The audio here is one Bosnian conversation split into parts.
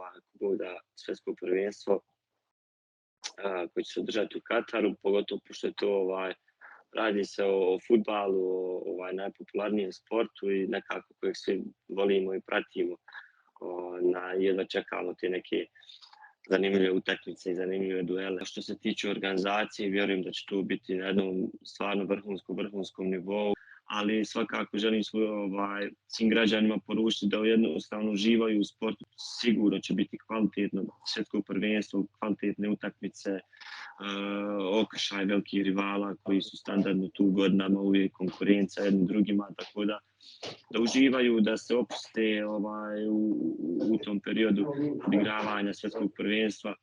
ako Bog da, svjetsko prvenstvo koji će se održati u Kataru, pogotovo pošto je to radi se o fudbalu, o najpopularnijem sportu i nekako kojeg svi volimo i pratimo. Jedva čekamo te neke zanimljive utakmice i zanimljive duele. Što se tiče organizacije, vjerujem da će to biti na jednom stvarno vrhunskom nivou, ali svakako želim svim građanima poručiti da jednostavno uživaju u sportu. Sigurno će biti kvalitetno svjetsko prvenstvo, kvalitetne utakmice, okršaj velikih rivala koji su standardno tu godinama, uvijek konkurencija jednim drugima, tako da uživaju, da se opuste u tom periodu odigravanja svjetskog prvenstva,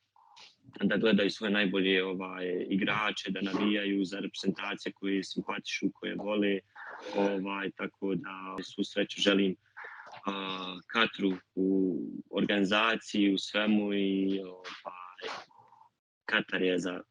da gledaju svoje najbolje igrače, da navijaju za reprezentacije koje simpatišu, koje vole, tako da svu sreću želim Katru u organizaciji, u svemu i Katar je za